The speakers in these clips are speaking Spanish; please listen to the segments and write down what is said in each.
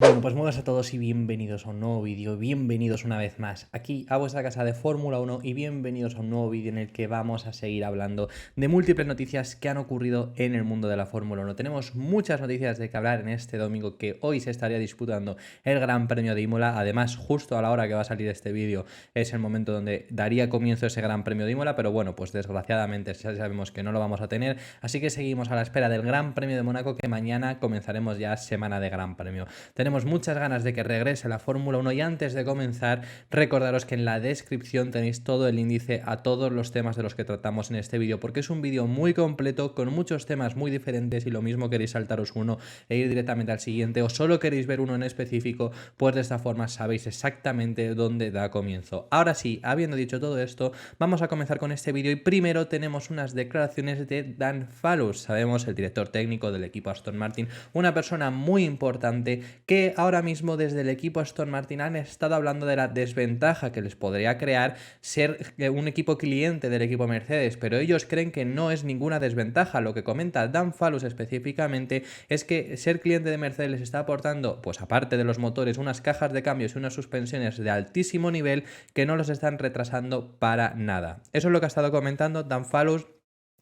Bueno, pues muy buenas a todos y bienvenidos a un nuevo vídeo, bienvenidos una vez más aquí a vuestra casa de Fórmula 1 y bienvenidos a un nuevo vídeo en el que vamos a seguir hablando de múltiples noticias que han ocurrido en el mundo de la Fórmula 1. Tenemos muchas noticias de que hablar en este domingo, que hoy se estaría disputando el Gran Premio de Imola. Además, justo a la hora que va a salir este vídeo es el momento donde daría comienzo ese Gran Premio de Imola, pero bueno, pues desgraciadamente ya sabemos que no lo vamos a tener, así que seguimos a la espera del Gran Premio de Mónaco, que mañana comenzaremos ya semana de Gran Premio. Tenemos muchas ganas de que regrese la Fórmula 1 y antes de comenzar, recordaros que en la descripción tenéis todo el índice a todos los temas de los que tratamos en este vídeo, porque es un vídeo muy completo con muchos temas muy diferentes y lo mismo queréis saltaros uno e ir directamente al siguiente o solo queréis ver uno en específico, pues de esta forma sabéis exactamente dónde da comienzo. Ahora sí, habiendo dicho todo esto, vamos a comenzar con este vídeo y primero tenemos unas declaraciones de Dan Fallows, sabemos el director técnico del equipo Aston Martin, una persona muy importante que ahora mismo desde el equipo Aston Martin han estado hablando de la desventaja que les podría crear ser un equipo cliente del equipo Mercedes, pero ellos creen que no es ninguna desventaja. Lo que comenta Dan Fallows específicamente es que ser cliente de Mercedes les está aportando, pues aparte de los motores, unas cajas de cambios y unas suspensiones de altísimo nivel que no los están retrasando para nada. Eso es lo que ha estado comentando Dan Fallows.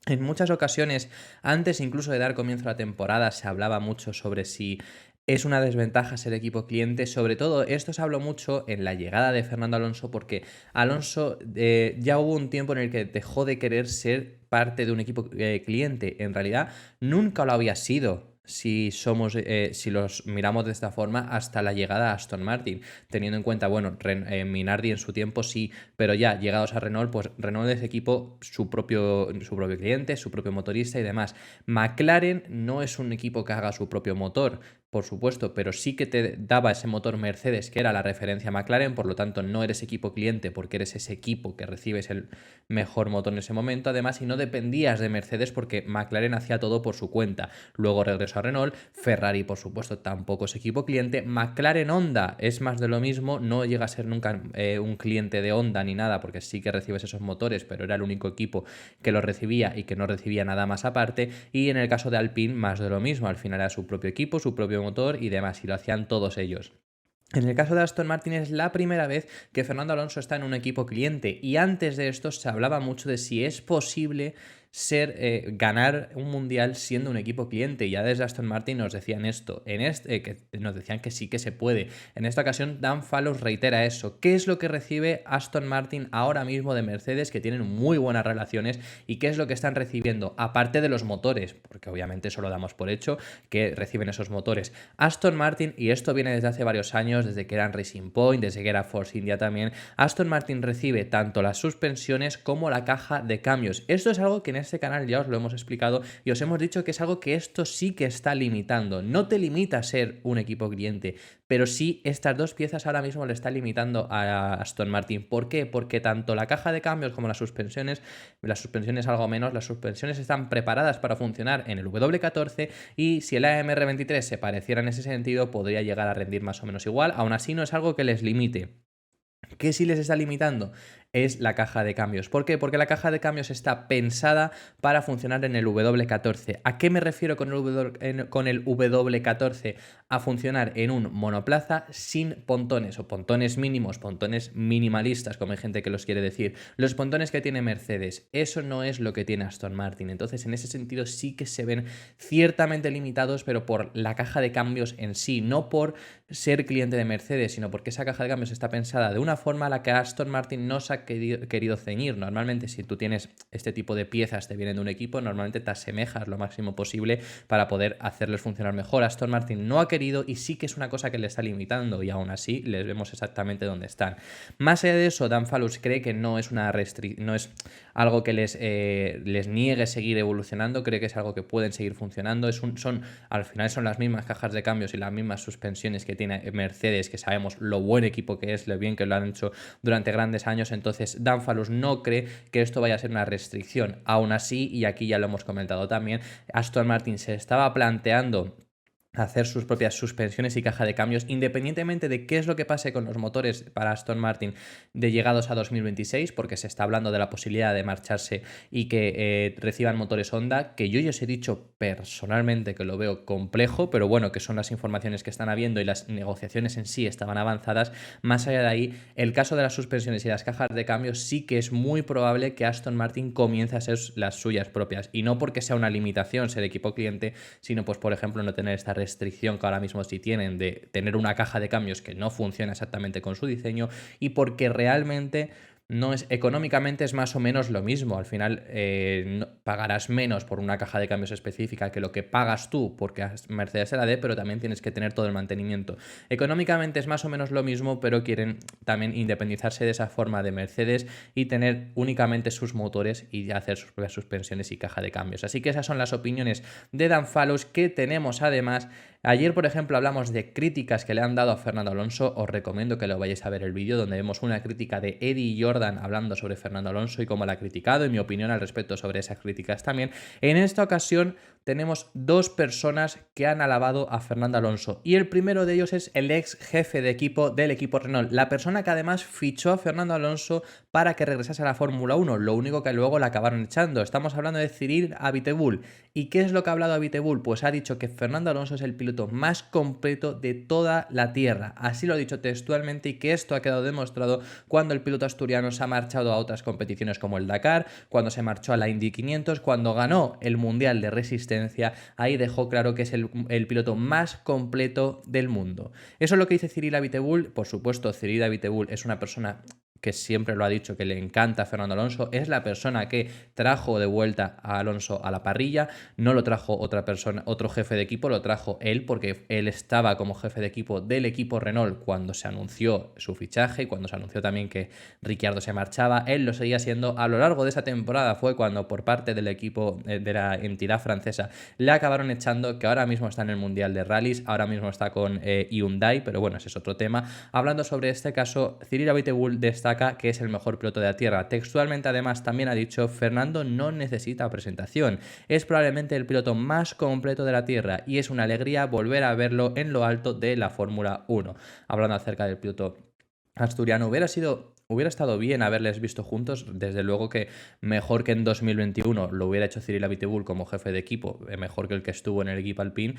En muchas ocasiones, antes incluso de dar comienzo a la temporada, se hablaba mucho sobre si es una desventaja ser equipo cliente. Sobre todo, esto se habló mucho en la llegada de Fernando Alonso, porque Alonso ya hubo un tiempo en el que dejó de querer ser parte de un equipo cliente. En realidad, nunca lo había sido. Si los miramos de esta forma hasta la llegada a Aston Martin, teniendo en cuenta, bueno, Minardi en su tiempo sí, pero ya llegados a Renault, pues Renault es equipo su propio cliente, su propio motorista y demás. McLaren no es un equipo que haga su propio motor, por supuesto, pero sí que te daba ese motor Mercedes, que era la referencia McLaren, por lo tanto no eres equipo cliente porque eres ese equipo que recibes el mejor motor en ese momento, además, y no dependías de Mercedes porque McLaren hacía todo por su cuenta. Luego regresó a Renault, Ferrari por supuesto tampoco es equipo cliente, McLaren Honda es más de lo mismo, no llega a ser nunca un cliente de Honda ni nada porque sí que recibes esos motores, pero era el único equipo que los recibía y que no recibía nada más aparte. Y en el caso de Alpine más de lo mismo, al final era su propio equipo, su propio motor y demás, y lo hacían todos ellos. En el caso de Aston Martin es la primera vez que Fernando Alonso está en un equipo cliente, y antes de esto se hablaba mucho de si es posible ganar un mundial siendo un equipo cliente. Ya desde Aston Martin nos decían esto, que nos decían que sí que se puede. En esta ocasión Dan Fallows reitera eso. ¿Qué es lo que recibe Aston Martin ahora mismo de Mercedes, que tienen muy buenas relaciones, y qué es lo que están recibiendo aparte de los motores? Porque obviamente eso lo damos por hecho, que reciben esos motores. Aston Martin, y esto viene desde hace varios años, desde que eran Racing Point, desde que era Force India también, Aston Martin recibe tanto las suspensiones como la caja de cambios. Esto es algo que en este canal ya os lo hemos explicado y os hemos dicho que es algo que esto sí que está limitando. No te limita a ser un equipo cliente, pero sí estas dos piezas ahora mismo le está limitando a Aston Martin. ¿Por qué? Porque tanto la caja de cambios como las suspensiones algo menos, las suspensiones están preparadas para funcionar en el W14, y si el AMR23 se pareciera en ese sentido podría llegar a rendir más o menos igual. Aún así no es algo que les limite. ¿Qué sí les está limitando? Es la caja de cambios. ¿Por qué? Porque la caja de cambios está pensada para funcionar en el W14. ¿A qué me refiero con el W14? A funcionar en un monoplaza sin pontones, o pontones mínimos, pontones minimalistas, como hay gente que los quiere decir. Los pontones que tiene Mercedes, eso no es lo que tiene Aston Martin. Entonces, en ese sentido sí que se ven ciertamente limitados, pero por la caja de cambios en sí, no por ser cliente de Mercedes, sino porque esa caja de cambios está pensada de una forma a la que Aston Martin no se ha querido ceñir. Normalmente, si tú tienes este tipo de piezas, te vienen de un equipo, normalmente te asemejas lo máximo posible para poder hacerles funcionar mejor. Aston Martin no ha querido, y sí que es una cosa que le está limitando, y aún así les vemos exactamente dónde están. Más allá de eso, Dan Fallows cree que no es algo que les niegue seguir evolucionando, cree que es algo que pueden seguir funcionando. Al final son las mismas cajas de cambios y las mismas suspensiones que tiene Mercedes, que sabemos lo buen equipo que es, lo bien que lo han hecho durante grandes años. Entonces Dan Fallows no cree que esto vaya a ser una restricción. Aún así, y aquí ya lo hemos comentado también, Aston Martin se estaba planteando hacer sus propias suspensiones y caja de cambios, independientemente de qué es lo que pase con los motores para Aston Martin de llegados a 2026, porque se está hablando de la posibilidad de marcharse y que reciban motores Honda, que yo ya os he dicho personalmente que lo veo complejo, pero bueno, que son las informaciones que están habiendo y las negociaciones en sí estaban avanzadas. Más allá de ahí, el caso de las suspensiones y las cajas de cambios sí que es muy probable que Aston Martin comience a ser las suyas propias, y no porque sea una limitación ser equipo cliente, sino pues por ejemplo no tener esta restricción que ahora mismo sí tienen de tener una caja de cambios que no funciona exactamente con su diseño, y porque realmente no es económicamente es más o menos lo mismo. Al final pagarás menos por una caja de cambios específica que lo que pagas tú porque Mercedes se la dé, pero también tienes que tener todo el mantenimiento. Económicamente es más o menos lo mismo, pero quieren también independizarse de esa forma de Mercedes y tener únicamente sus motores y hacer sus propias suspensiones y caja de cambios. Así que esas son las opiniones de Dan Fallows que tenemos. Además, ayer, por ejemplo, hablamos de críticas que le han dado a Fernando Alonso. Os recomiendo que lo vayáis a ver el vídeo donde vemos una crítica de Eddie Jordan hablando sobre Fernando Alonso y cómo la ha criticado y mi opinión al respecto sobre esas críticas también. En esta ocasión tenemos dos personas que han alabado a Fernando Alonso, y el primero de ellos es el ex jefe de equipo del equipo Renault, la persona que además fichó a Fernando Alonso para que regresase a la Fórmula 1, lo único que luego la acabaron echando. Estamos hablando de Cyril Abiteboul. ¿Y qué es lo que ha hablado Abiteboul? Pues ha dicho que Fernando Alonso es el piloto más completo de toda la Tierra. Así lo ha dicho textualmente, y que esto ha quedado demostrado cuando el piloto asturiano se ha marchado a otras competiciones como el Dakar, cuando se marchó a la Indy 500, cuando ganó el Mundial de Resistencia. Ahí dejó claro que es el piloto más completo del mundo. Eso es lo que dice Cyril Abiteboul. Por supuesto, Cyril Abiteboul es una persona que siempre lo ha dicho, que le encanta a Fernando Alonso, es la persona que trajo de vuelta a Alonso a la parrilla, no lo trajo otra persona, otro jefe de equipo, lo trajo él, porque él estaba como jefe de equipo del equipo Renault cuando se anunció su fichaje y cuando se anunció también que Ricciardo se marchaba. Él lo seguía siendo a lo largo de esa temporada. Fue cuando por parte del equipo de la entidad francesa le acabaron echando, que ahora mismo está en el Mundial de Rallys, ahora mismo está con Hyundai, pero bueno, ese es otro tema. Hablando sobre este caso, Cyril Abiteboul destaca que es el mejor piloto de la Tierra. Textualmente, además, también ha dicho: Fernando no necesita presentación, es probablemente el piloto más completo de la Tierra y es una alegría volver a verlo en lo alto de la Fórmula 1. Hablando acerca del piloto asturiano, hubiera estado bien haberles visto juntos. Desde luego que mejor que en 2021 lo hubiera hecho Cyril Abiteboul como jefe de equipo, mejor que el que estuvo en el equipo Alpine,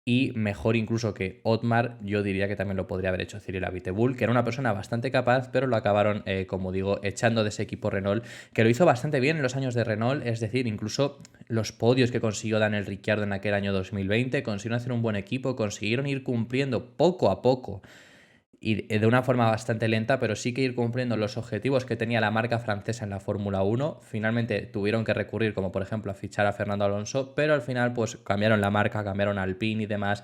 y mejor incluso que Otmar. Yo diría que también lo podría haber hecho Cyril Abiteboul, que era una persona bastante capaz, pero lo acabaron, como digo, echando de ese equipo Renault, que lo hizo bastante bien en los años de Renault. Es decir, incluso los podios que consiguió Daniel Ricciardo en aquel año 2020, consiguieron hacer un buen equipo, consiguieron ir cumpliendo poco a poco y de una forma bastante lenta, pero sí que ir cumpliendo los objetivos que tenía la marca francesa en la Fórmula 1. Finalmente tuvieron que recurrir, como por ejemplo, a fichar a Fernando Alonso, pero al final pues cambiaron la marca, cambiaron a Alpine y demás,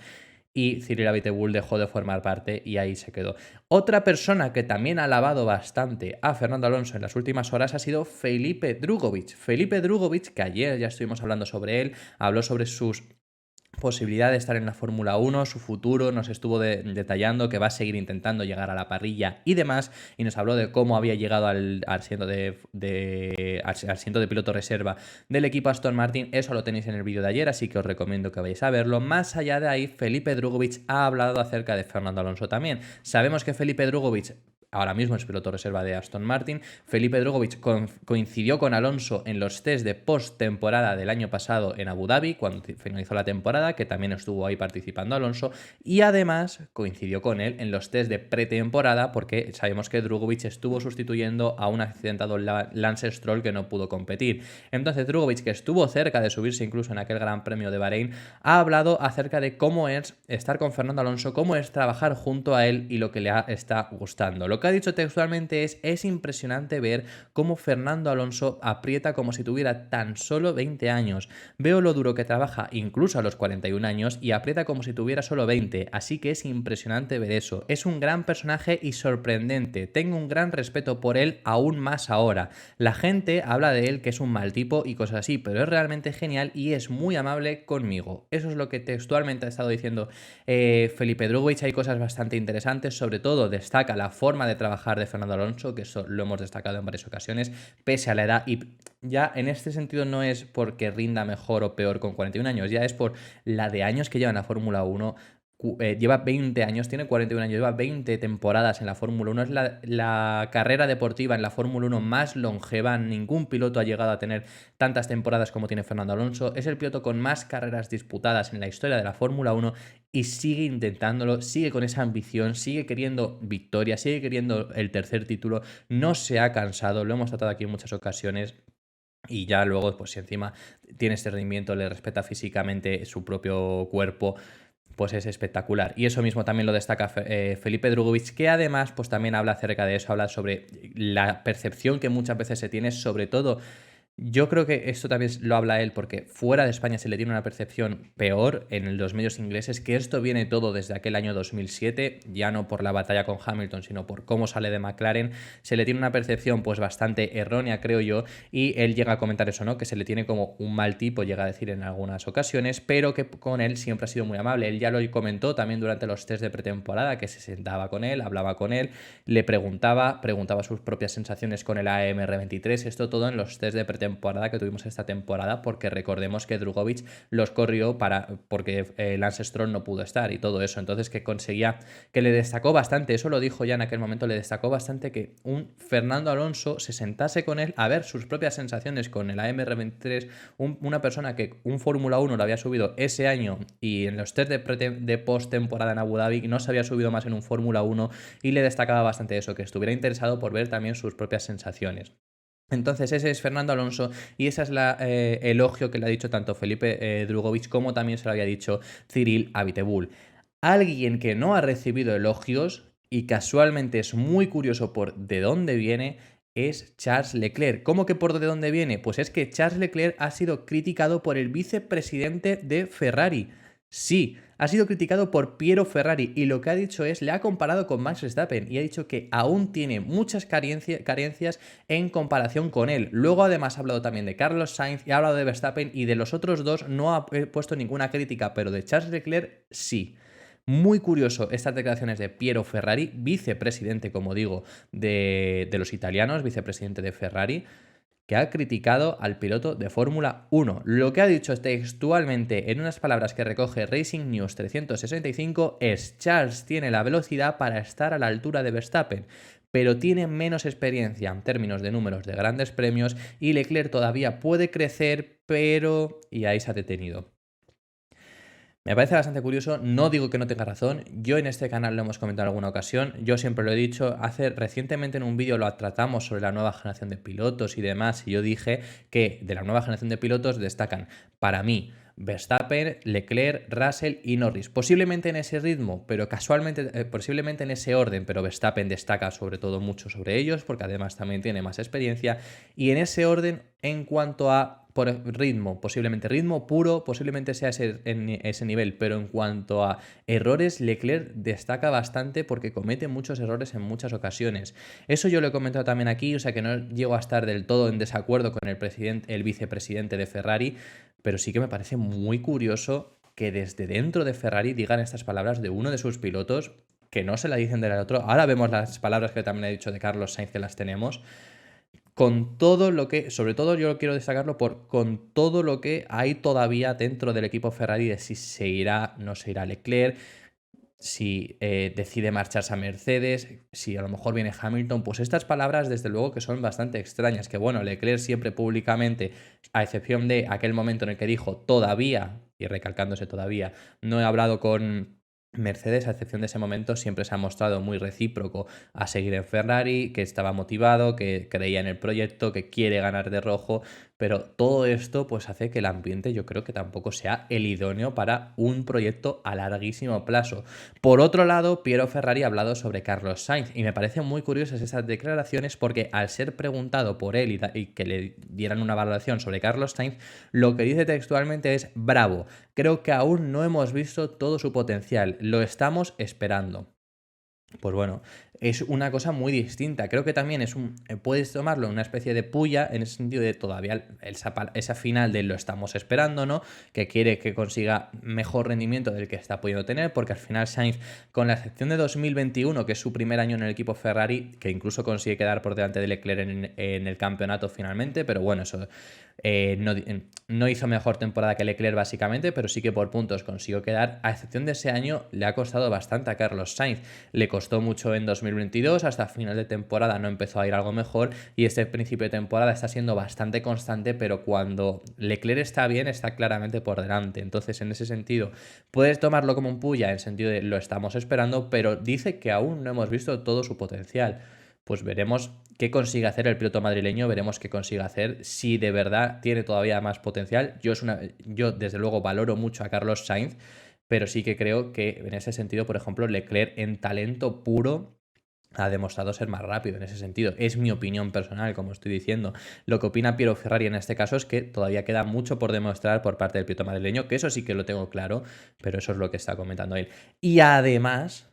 y Cyril Abiteboul dejó de formar parte y ahí se quedó. Otra persona que también ha alabado bastante a Fernando Alonso en las últimas horas ha sido Felipe Drugovich. Felipe Drugovich, que ayer ya estuvimos hablando sobre él, habló sobre sus posibilidad de estar en la Fórmula 1, su futuro, nos estuvo detallando que va a seguir intentando llegar a la parrilla y demás, y nos habló de cómo había llegado al asiento de piloto reserva del equipo Aston Martin. Eso lo tenéis en el vídeo de ayer, así que os recomiendo que vayáis a verlo. Más allá de ahí, Felipe Drugovich ha hablado acerca de Fernando Alonso también. Sabemos que Felipe Drugovich ahora mismo es piloto reserva de Aston Martin. Felipe Drugovich coincidió con Alonso en los test de post-temporada del año pasado en Abu Dhabi, cuando finalizó la temporada, que también estuvo ahí participando Alonso, y además coincidió con él en los test de pretemporada, porque sabemos que Drugovich estuvo sustituyendo a un accidentado Lance Stroll que no pudo competir. Entonces Drugovich, que estuvo cerca de subirse incluso en aquel Gran Premio de Bahrein, ha hablado acerca de cómo es estar con Fernando Alonso, cómo es trabajar junto a él y lo que le está gustando. Lo que ha dicho textualmente es impresionante ver cómo Fernando Alonso aprieta como si tuviera tan solo 20 años. Veo lo duro que trabaja incluso a los 41 años y aprieta como si tuviera solo 20, así que es impresionante ver eso. Es un gran personaje y sorprendente. Tengo un gran respeto por él, aún más ahora. La gente habla de él que es un mal tipo y cosas así, pero es realmente genial y es muy amable conmigo. Eso es lo que textualmente ha estado diciendo Felipe Drugovich. Hay cosas bastante interesantes, sobre todo destaca la forma de de trabajar de Fernando Alonso, que eso lo hemos destacado en varias ocasiones, pese a la edad. Y ya en este sentido no es porque rinda mejor o peor con 41 años, ya es por la de años que lleva en la Fórmula 1. Lleva 20 años, tiene 41 años, lleva 20 temporadas en la Fórmula 1. Es la carrera deportiva en la Fórmula 1 más longeva. Ningún piloto ha llegado a tener tantas temporadas como tiene Fernando Alonso. Es el piloto con más carreras disputadas en la historia de la Fórmula 1 y sigue intentándolo, sigue con esa ambición, sigue queriendo victoria, sigue queriendo el tercer título. No se ha cansado, lo hemos tratado aquí en muchas ocasiones. Y ya luego, pues si encima tiene este rendimiento, le respeta físicamente su propio cuerpo, pues es espectacular. Y eso mismo también lo destaca Felipe Drugovich, que además pues también habla acerca de eso, habla sobre la percepción que muchas veces se tiene, sobre todo. Yo creo que esto también lo habla él porque fuera de España se le tiene una percepción peor en los medios ingleses, que esto viene todo desde aquel año 2007, ya no por la batalla con Hamilton, sino por cómo sale de McLaren. Se le tiene una percepción pues bastante errónea, creo yo, y él llega a comentar eso, ¿no? Que se le tiene como un mal tipo, llega a decir en algunas ocasiones, pero que con él siempre ha sido muy amable. Él ya lo comentó también durante los test de pretemporada, que se sentaba con él, hablaba con él, le preguntaba sus propias sensaciones con el AMR23, esto todo en los test de pretemporada que tuvimos esta temporada, porque recordemos que Drugovich los corrió porque Lance Stroll no pudo estar y todo eso, entonces que le destacó bastante, eso lo dijo ya en aquel momento, le destacó bastante que un Fernando Alonso se sentase con él a ver sus propias sensaciones con el AMR23, una persona que un Fórmula 1 lo había subido ese año y en los test de post-temporada en Abu Dhabi no se había subido más en un Fórmula 1, y le destacaba bastante eso, que estuviera interesado por ver también sus propias sensaciones. Entonces ese es Fernando Alonso y ese es el elogio que le ha dicho tanto Felipe Drugovich como también se lo había dicho Cyril Abiteboul. Alguien que no ha recibido elogios y casualmente es muy curioso por de dónde viene es Charles Leclerc. ¿Cómo que por de dónde viene? Pues es que Charles Leclerc ha sido criticado por el vicepresidente de Ferrari. Sí, ha sido criticado por Piero Ferrari y lo que ha dicho le ha comparado con Max Verstappen y ha dicho que aún tiene muchas carencias en comparación con él. Luego además ha hablado también de Carlos Sainz y ha hablado de Verstappen, y de los otros dos no ha puesto ninguna crítica, pero de Charles Leclerc sí. Muy curioso estas declaraciones de Piero Ferrari, vicepresidente, como digo, de los italianos, vicepresidente de Ferrari, que ha criticado al piloto de Fórmula 1. Lo que ha dicho textualmente en unas palabras que recoge Racing News 365 es: Charles tiene la velocidad para estar a la altura de Verstappen, pero tiene menos experiencia en términos de números de grandes premios y Leclerc todavía puede crecer, pero... y ahí se ha detenido. Me parece bastante curioso, no digo que no tenga razón, yo en este canal lo hemos comentado en alguna ocasión, yo siempre lo he dicho, recientemente en un vídeo lo tratamos sobre la nueva generación de pilotos y demás, y yo dije que de la nueva generación de pilotos destacan, para mí, Verstappen, Leclerc, Russell y Norris, posiblemente en ese ritmo, pero casualmente, posiblemente en ese orden, pero Verstappen destaca sobre todo mucho sobre ellos, porque además también tiene más experiencia, y en ese orden en cuanto a por ritmo, posiblemente ritmo puro, posiblemente sea ese nivel, pero en cuanto a errores, Leclerc destaca bastante porque comete muchos errores en muchas ocasiones. Eso yo lo he comentado también aquí, o sea que no llego a estar del todo en desacuerdo con el vicepresidente de Ferrari, pero sí que me parece muy curioso que desde dentro de Ferrari digan estas palabras de uno de sus pilotos, que no se la dicen del otro. Ahora vemos las palabras que también he dicho de Carlos Sainz, que las tenemos. Con todo lo que, sobre todo yo quiero destacarlo con todo lo que hay todavía dentro del equipo Ferrari, de si se irá, no se irá Leclerc, si decide marcharse a Mercedes, si a lo mejor viene Hamilton, pues estas palabras desde luego que son bastante extrañas, que bueno, Leclerc siempre públicamente, a excepción de aquel momento en el que dijo todavía, y recalcándose todavía, no he hablado con Mercedes, a excepción de ese momento, siempre se ha mostrado muy recíproco a seguir en Ferrari, que estaba motivado, que creía en el proyecto, que quiere ganar de rojo, pero todo esto pues hace que el ambiente yo creo que tampoco sea el idóneo para un proyecto a larguísimo plazo. Por otro lado, Piero Ferrari ha hablado sobre Carlos Sainz y me parecen muy curiosas esas declaraciones porque al ser preguntado por él y que le dieran una valoración sobre Carlos Sainz, lo que dice textualmente es: bravo, creo que aún no hemos visto todo su potencial, lo estamos esperando. Pues bueno, es una cosa muy distinta. Creo que también puedes tomarlo en una especie de puya, en ese sentido de todavía esa final de lo estamos esperando, ¿no? Que quiere que consiga mejor rendimiento del que está pudiendo tener, porque al final Sainz, con la excepción de 2021, que es su primer año en el equipo Ferrari, que incluso consigue quedar por delante de Leclerc en el campeonato finalmente, pero bueno, eso no hizo mejor temporada que Leclerc básicamente, pero sí que por puntos consiguió quedar. A excepción de ese año, le ha costado bastante a Carlos Sainz. Le costó mucho en 2022, hasta final de temporada no empezó a ir algo mejor y este principio de temporada está siendo bastante constante, pero cuando Leclerc está bien, está claramente por delante. Entonces, en ese sentido, puedes tomarlo como un puya, en sentido de lo estamos esperando, pero dice que aún no hemos visto todo su potencial. Pues veremos qué consigue hacer el piloto madrileño, veremos qué consigue hacer, si de verdad tiene todavía más potencial. Yo desde luego valoro mucho a Carlos Sainz, pero sí que creo que en ese sentido, por ejemplo, Leclerc en talento puro ha demostrado ser más rápido en ese sentido. Es mi opinión personal, como estoy diciendo. Lo que opina Piero Ferrari en este caso es que todavía queda mucho por demostrar por parte del piloto madrileño, que eso sí que lo tengo claro, pero eso es lo que está comentando él. Y además,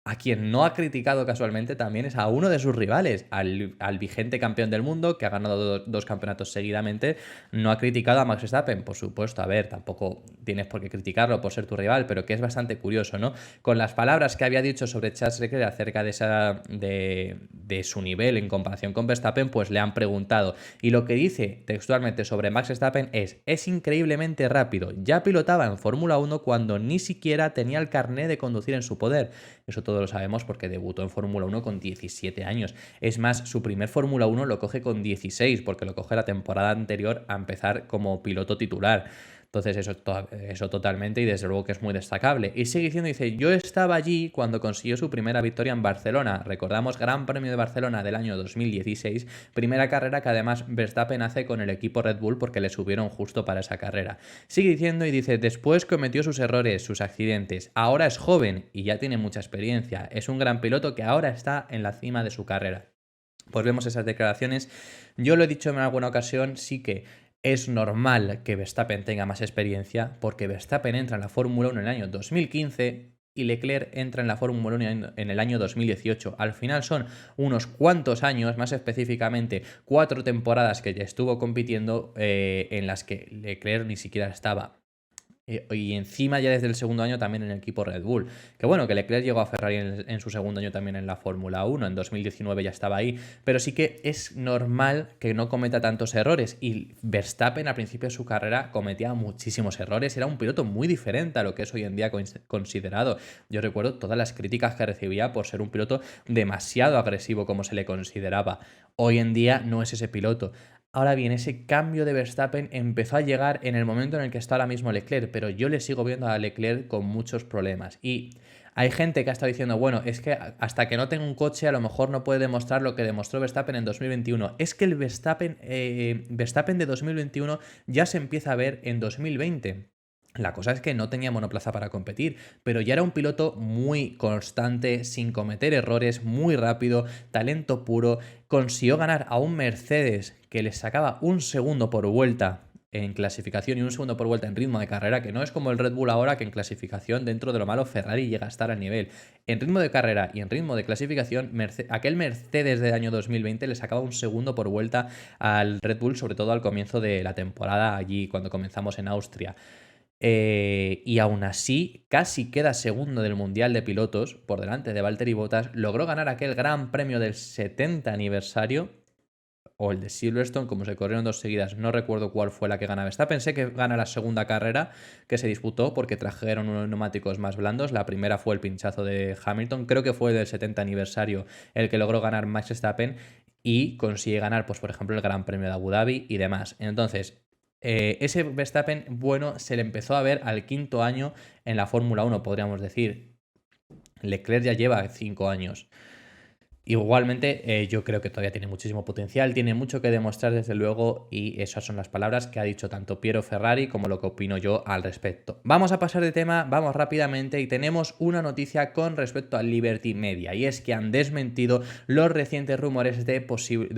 a quien no ha criticado casualmente también es a uno de sus rivales, al vigente campeón del mundo, que ha ganado dos campeonatos seguidamente. No ha criticado a Max Verstappen, por supuesto. A ver, tampoco tienes por qué criticarlo por ser tu rival, pero que es bastante curioso, ¿no? Con las palabras que había dicho sobre Charles Leclerc acerca de su nivel en comparación con Verstappen, pues le han preguntado. Y lo que dice textualmente sobre Max Verstappen es increíblemente rápido. Ya pilotaba en Fórmula 1 cuando ni siquiera tenía el carné de conducir en su poder. Eso todos lo sabemos porque debutó en Fórmula 1 con 17 años. Es más, su primer Fórmula 1 lo coge con 16, porque lo coge la temporada anterior a empezar como piloto titular. Entonces eso totalmente y desde luego que es muy destacable. Y sigue diciendo, dice, yo estaba allí cuando consiguió su primera victoria en Barcelona. Recordamos Gran Premio de Barcelona del año 2016, primera carrera que además Verstappen hace con el equipo Red Bull porque le subieron justo para esa carrera. Sigue diciendo y dice, después cometió sus errores, sus accidentes. Ahora es joven y ya tiene mucha experiencia. Es un gran piloto que ahora está en la cima de su carrera. Pues vemos esas declaraciones. Yo lo he dicho en alguna ocasión, sí que es normal que Verstappen tenga más experiencia, porque Verstappen entra en la Fórmula 1 en el año 2015 y Leclerc entra en la Fórmula 1 en el año 2018. Al final son unos cuantos años, más específicamente 4 temporadas que ya estuvo compitiendo, en las que Leclerc ni siquiera estaba. Y encima ya desde el segundo año también en el equipo Red Bull. Que bueno, que Leclerc llegó a Ferrari en su segundo año también en la Fórmula 1, en 2019 ya estaba ahí, pero sí que es normal que no cometa tantos errores. Y Verstappen al principio de su carrera cometía muchísimos errores, era un piloto muy diferente a lo que es hoy en día considerado. Yo recuerdo todas las críticas que recibía por ser un piloto demasiado agresivo como se le consideraba. Hoy en día no es ese piloto. Ahora bien, ese cambio de Verstappen empezó a llegar en el momento en el que está ahora mismo Leclerc, pero yo le sigo viendo a Leclerc con muchos problemas. Y hay gente que ha estado diciendo, bueno, es que hasta que no tenga un coche a lo mejor no puede demostrar lo que demostró Verstappen en 2021. Es que el Verstappen de 2021 ya se empieza a ver en 2020. La cosa es que no tenía monoplaza para competir, pero ya era un piloto muy constante, sin cometer errores, muy rápido, talento puro. Consiguió ganar a un Mercedes que le sacaba un segundo por vuelta en clasificación y un segundo por vuelta en ritmo de carrera, que no es como el Red Bull ahora, que en clasificación, dentro de lo malo, Ferrari llega a estar al nivel. En ritmo de carrera y en ritmo de clasificación, aquel Mercedes del año 2020 le sacaba un segundo por vuelta al Red Bull, sobre todo al comienzo de la temporada, allí cuando comenzamos en Austria. Y aún así, casi queda segundo del Mundial de Pilotos, por delante de Valtteri Bottas. Logró ganar aquel Gran Premio del 70 aniversario, o el de Silverstone, como se corrieron dos seguidas. No recuerdo cuál fue la que gana Verstappen. Pensé que gana la segunda carrera que se disputó porque trajeron unos neumáticos más blandos. La primera fue el pinchazo de Hamilton. Creo que fue del 70 aniversario el que logró ganar Max Verstappen y consigue ganar, pues por ejemplo, el Gran Premio de Abu Dhabi y demás. Entonces, ese Verstappen, bueno, se le empezó a ver al quinto año en la Fórmula 1, podríamos decir. Leclerc ya lleva 5 años. Igualmente, yo creo que todavía tiene muchísimo potencial, tiene mucho que demostrar desde luego y esas son las palabras que ha dicho tanto Piero Ferrari como lo que opino yo al respecto. Vamos a pasar de tema, vamos rápidamente y tenemos una noticia con respecto a Liberty Media y es que han desmentido los recientes rumores de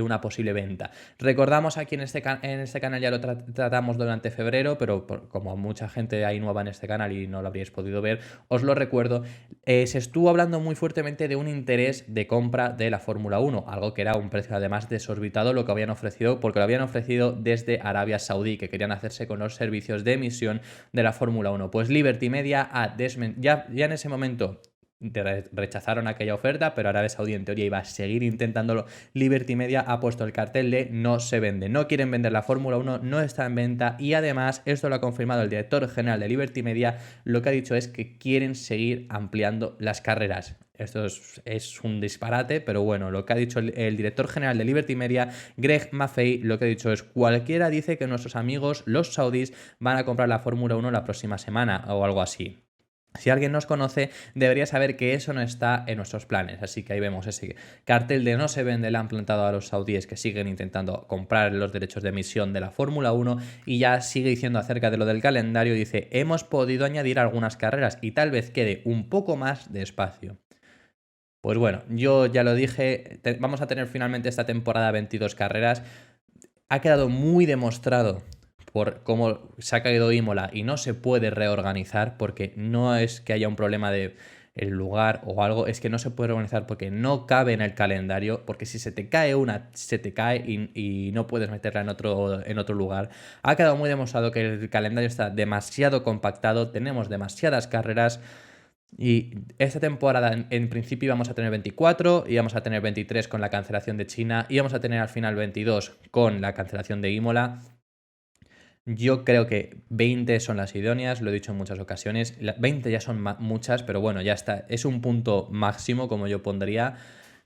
una posible venta. Recordamos aquí en este canal ya lo tratamos durante febrero, pero como mucha gente hay nueva en este canal y no lo habríais podido ver, os lo recuerdo, se estuvo hablando muy fuertemente de un interés de compra de la Fórmula 1, algo que era un precio además desorbitado lo que habían ofrecido, porque lo habían ofrecido desde Arabia Saudí, que querían hacerse con los servicios de emisión de la Fórmula 1. Pues Liberty Media ya en ese momento rechazaron aquella oferta, pero Arabia Saudí en teoría iba a seguir intentándolo. Liberty Media ha puesto el cartel de no se vende, no quieren vender la Fórmula 1, no está en venta y además esto lo ha confirmado el director general de Liberty Media, lo que ha dicho es que quieren seguir ampliando las carreras. Esto es un disparate, pero bueno, lo que ha dicho el director general de Liberty Media, Greg Maffei, lo que ha dicho es: cualquiera dice que nuestros amigos, los saudíes, van a comprar la Fórmula 1 la próxima semana o algo así. Si alguien nos conoce, debería saber que eso no está en nuestros planes. Así que ahí vemos ese cartel de no se vende, le han plantado a los saudíes que siguen intentando comprar los derechos de emisión de la Fórmula 1 y ya sigue diciendo acerca de lo del calendario, dice: hemos podido añadir algunas carreras y tal vez quede un poco más de espacio. Pues bueno, yo ya lo dije, vamos a tener finalmente esta temporada 22 carreras. Ha quedado muy demostrado por cómo se ha caído Imola y no se puede reorganizar porque no es que haya un problema de el lugar o algo, es que no se puede reorganizar porque no cabe en el calendario, porque si se te cae una, se te cae y no puedes meterla en otro lugar. Ha quedado muy demostrado que el calendario está demasiado compactado, tenemos demasiadas carreras. Y esta temporada en principio íbamos a tener 24, íbamos a tener 23 con la cancelación de China, íbamos a tener al final 22 con la cancelación de Imola. Yo creo que 20 son las idóneas, lo he dicho en muchas ocasiones. 20 ya son muchas, pero bueno, ya está. Es un punto máximo, como yo pondría.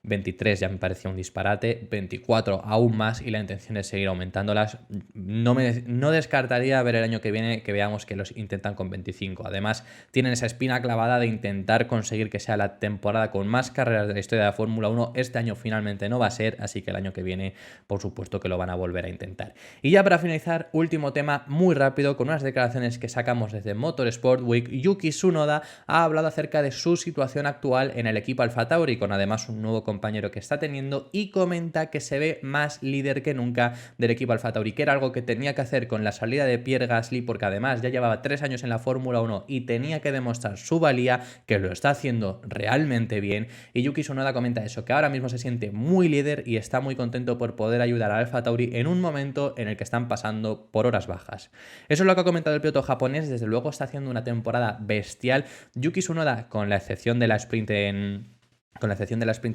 23 ya me parecía un disparate, 24 aún más y la intención es seguir aumentándolas. No descartaría ver el año que viene que veamos que los intentan con 25. Además, tienen esa espina clavada de intentar conseguir que sea la temporada con más carreras de la historia de la Fórmula 1. Este año finalmente no va a ser, así que el año que viene, por supuesto que lo van a volver a intentar. Y ya para finalizar, último tema muy rápido, con unas declaraciones que sacamos desde Motorsport Week. Yuki Tsunoda ha hablado acerca de su situación actual en el equipo Alfa Tauri, con además un nuevo compañero que está teniendo, y comenta que se ve más líder que nunca del equipo Alfa Tauri, que era algo que tenía que hacer con la salida de Pierre Gasly, porque además ya llevaba 3 años en la Fórmula 1 y tenía que demostrar su valía, que lo está haciendo realmente bien. Y Yuki Tsunoda comenta eso, que ahora mismo se siente muy líder y está muy contento por poder ayudar a Alfa Tauri en un momento en el que están pasando por horas bajas. Eso es lo que ha comentado el piloto japonés. Desde luego está haciendo una temporada bestial. Yuki Tsunoda, con la excepción de la sprint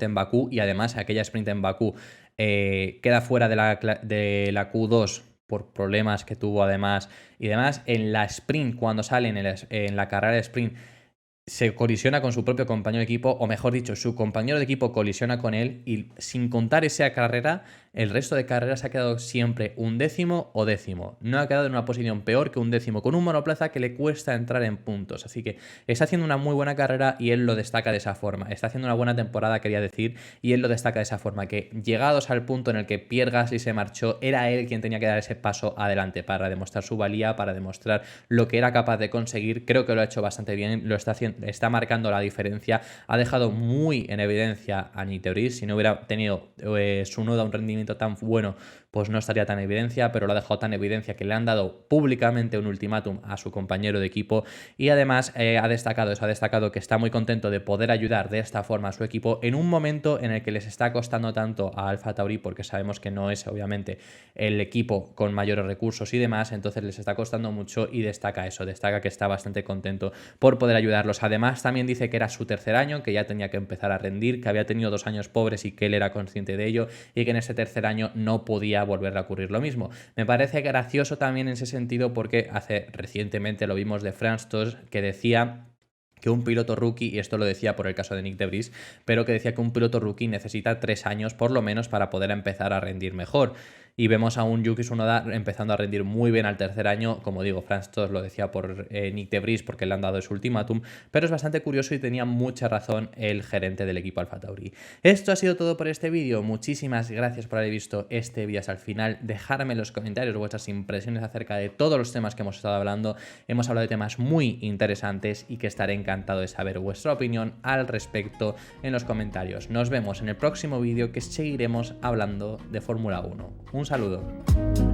en Bakú, y además aquella sprint en Bakú queda fuera de la Q2 por problemas que tuvo además y demás. En la sprint, cuando sale en la carrera de sprint, se colisiona con su propio compañero de equipo, o mejor dicho, su compañero de equipo colisiona con él, y sin contar esa carrera, el resto de carreras ha quedado siempre 1º o 10º. No ha quedado en una posición peor que 1º, con un monoplaza que le cuesta entrar en puntos. Así que está haciendo una muy buena carrera y él lo destaca de esa forma. Está haciendo una buena temporada, quería decir, y él lo destaca de esa forma, que llegados al punto en el que Pierre Gasly se marchó, era él quien tenía que dar ese paso adelante para demostrar su valía, para demostrar lo que era capaz de conseguir. Creo que lo ha hecho bastante bien, lo está haciendo, está marcando la diferencia, ha dejado muy en evidencia a Niteuris. Si no hubiera tenido Tsunoda un rendimiento tan bueno, pues no estaría tan en evidencia, pero lo ha dejado tan en evidencia que le han dado públicamente un ultimátum a su compañero de equipo. Y además ha destacado que está muy contento de poder ayudar de esta forma a su equipo en un momento en el que les está costando tanto a Alfa Tauri, porque sabemos que no es obviamente el equipo con mayores recursos y demás, entonces les está costando mucho, y destaca que está bastante contento por poder ayudarlos. Además también dice que era su tercer año, que ya tenía que empezar a rendir, que había tenido 2 años pobres y que él era consciente de ello, y que en ese tercer año no podía volver a ocurrir lo mismo. Me parece gracioso también en ese sentido, porque recientemente lo vimos de France Tours, que decía que un piloto rookie, y esto lo decía por el caso de Nyck de Vries, pero que decía que un piloto rookie necesita 3 años por lo menos para poder empezar a rendir mejor. y vemos a un Yuki Tsunoda empezando a rendir muy bien al tercer año. Como digo, Franz Tost lo decía por Nyck de Vries porque le han dado su ultimátum, pero es bastante curioso y tenía mucha razón el gerente del equipo AlphaTauri. Esto ha sido todo por este vídeo. Muchísimas gracias por haber visto este vídeo hasta el final. Dejadme en los comentarios vuestras impresiones acerca de todos los temas que hemos estado hablando. Hemos hablado de temas muy interesantes y que estaré encantado de saber vuestra opinión al respecto en los comentarios. Nos vemos en el próximo vídeo, que seguiremos hablando de Fórmula 1. Un saludo.